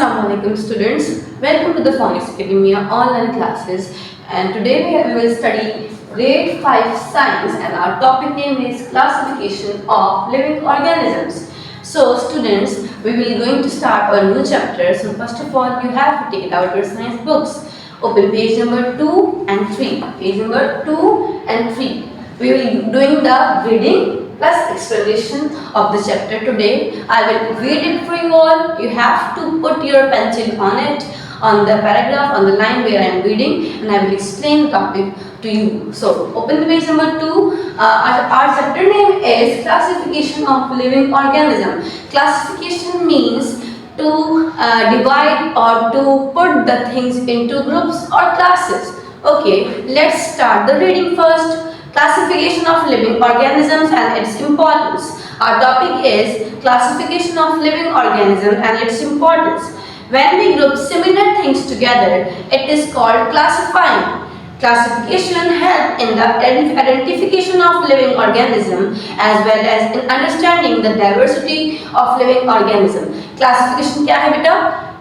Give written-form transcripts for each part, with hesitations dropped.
Assalamualaikum students, welcome to the Phonics Academia online classes, and today we will study grade 5 science and our topic name is classification of living organisms. So students, we will going to start a new chapter. So first of all, you have to take out your science books. Open page number 2 and 3. Page number 2 and 3. We will be doing the reading plus explanation of the chapter today. I will read it for you all. You have to put your pencil on it, on the paragraph, on the line where I am reading, and I will explain the topic to you. So open the page number 2. Our chapter name is classification of living organism. Classification means to divide or to put the things into groups or classes. Okay, let's start the reading first. Classification of living organisms and its importance. Our topic is classification of living organisms and its importance. When we group similar things together, it is called classifying. Classification helps in the identification of living organism as well as in understanding the diversity of living organism. Classification क्या है बेटा?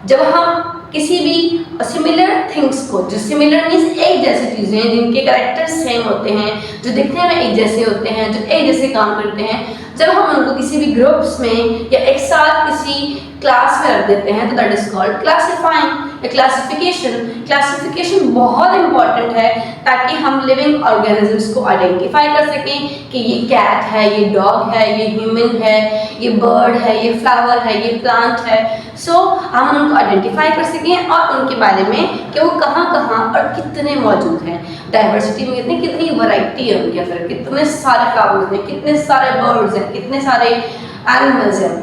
जब हम किसी भी similar things को, जो similar means एक जैसी चीज़ें जिनके कैरेक्टर्स सेम होते हैं, जो दिखने में एक जैसे होते हैं, जो एक जैसे काम करते हैं, जब हम उनको किसी भी ग्रुप्स में या एक साथ किसी क्लास में रख देते हैं तो that is called classifying. Classification बहुत इंपॉर्टेंट है ताकि हम लिविंग ऑर्गेनिजम्स को आइडेंटिफाई कर सकें कि ये कैट है, ये डॉग है, ये ह्यूमन है, ये बर्ड है, ये फ्लावर है, ये प्लांट है। सो हम उनको आइडेंटिफाई कर सकें और उनके बारे में कि वो कहाँ कहाँ और कितने मौजूद हैं। डाइवर्सिटी में कितनी वैरायटी है उनके अंदर, कितने सारे फ्लावर्स हैं, कितने सारे बर्ड्स हैं, कितने सारे एनिमल्स हैं।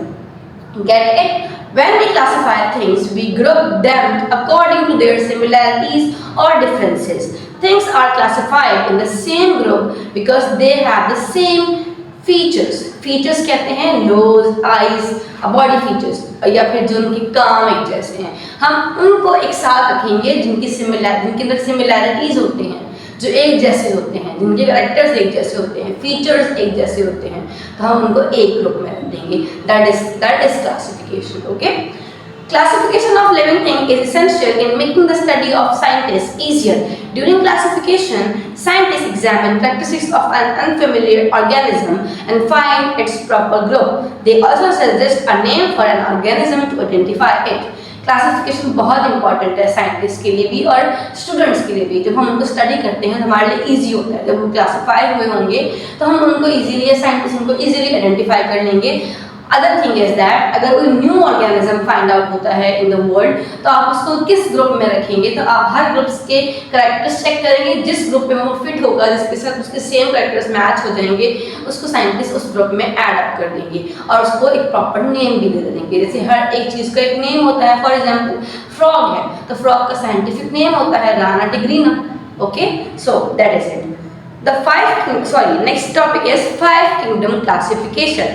Get it? When we classify things, we group them according to their similarities or differences. Things are classified in the same group because they have the same features. Features कहते हैं nose, eyes, body features या फिर जो उनके काम एक जैसे हैं। हम उनको एक साथ रखेंगे जिनके अंदर सिमिलैरिटीज होते हैं, जो एक जैसे होते हैं, जिनके कैरेक्टर्स एक जैसे होते हैं, फीचर्स एक जैसे होते हैं, तो हम उनको एक ग्रुप में रख देंगे। That is classification. Okay, classification of living thing is essential in making the study of scientists easier. During classification, scientists examine characteristics of an unfamiliar organism and find its proper group. They also suggest a name for an organism to identify it. Classification बहुत important है scientist के लिए भी और students के लिए भी। जब हम उनको स्टडी करते हैं तो हमारे लिए इजी होता है। जब वो क्लासिफाई हुए होंगे तो हम उनको इजीली, साइंटिस्ट उनको इजीली आइडेंटिफाई कर लेंगे। अदर थिंग इज दैट अगर कोई न्यू ऑर्गेनिज्म फाइंड आउट होता है इन द वर्ल्ड तो आप उसको किस ग्रुप में रखेंगे, तो आप हर ग्रुप्स के करैक्टर्स चेक करेंगे, जिस ग्रुप में वो फिट होगा, जिसके साथ उसके सेम करैक्टर्स मैच हो जाएंगे, उसको साइंटिस्ट उस ग्रुप में ऐड अप कर देंगे और उसको एक प्रॉपर नेम भी दे देंगे। जैसे हर एक चीज़ का एक नेम होता है। फॉर एग्जाम्पल फ्रॉग है तो फ्रॉग का साइंटिफिक नेम होता है Rana tigrina. Okay, so that is it. Next topic is 5 kingdom classification.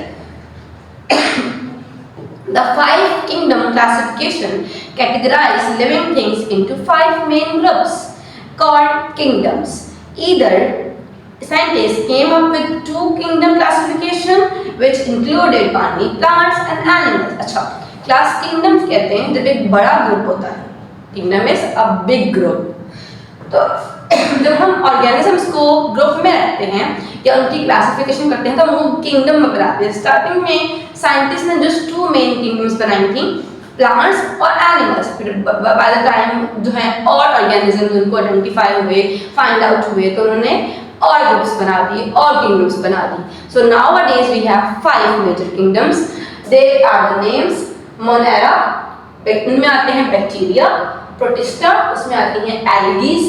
The 5 kingdom classification categorize living things into 5 main groups called kingdoms. Either scientists came up with 2 kingdom classification which included only plants and animals. अच्छा, class kingdoms कहते हैं जब एक बड़ा group होता है। Kingdom is a big group. तो जब हम ऑर्गेनिजम्स को ग्रुप में रखते हैं या उनकी क्लासिफिकेशन करते हैं तो हम वो किंगडम में बनाते हैं। स्टार्टिंग में साइंटिस्ट ने जस्ट 2 मेन किंगडम्स बनाई थी, प्लांट्स और एनिमल्स। फिर बाय द टाइम जो है और ऑर्गेनिजम्स उनको आइडेंटिफाई हुए, फाइंड आउट हुए, तो उन्होंने और ग्रुप्स बना दिए और किंगडम्स बना दी। So nowadays we have 5 major kingdoms. They are the names Monera, इनमें आते हैं बैक्टीरिया, प्रोटिस्टा, उसमें आती हैं एल्गीज,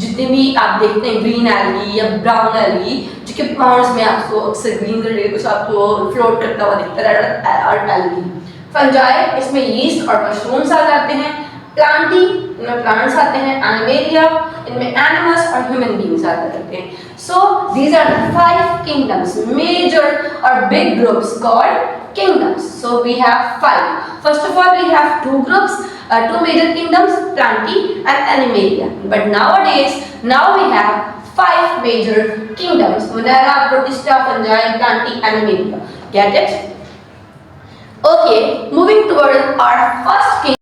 जितने भी आप देखते हैं ग्रीन एल्गी या ब्राउन एल्गी जो कि पॉन्ड्स में आपको अक्सर ग्रीन कलर कुछ आपको फ्लोट करता हुआ दिखता है, और एल्गी। फंजाई, इसमें यीस्ट और मशरूम्स आ जाते हैं। प्लांटी, इनमें प्लांट्स आते हैं। एनिमेलिया, इनमें एनिमल्स और ह्यूमन बीइंग्स आते रहते हैं। So these are the 5 kingdoms, major और big groups called kingdoms. So we have 5. First of all, we have 2 groups, 2 major kingdoms, Plantae and Animalia. But nowadays, now we have 5 major kingdoms: Monera, Protista, Fungi, Plantae, Animalia. Get it? Okay, moving towards our first kingdom.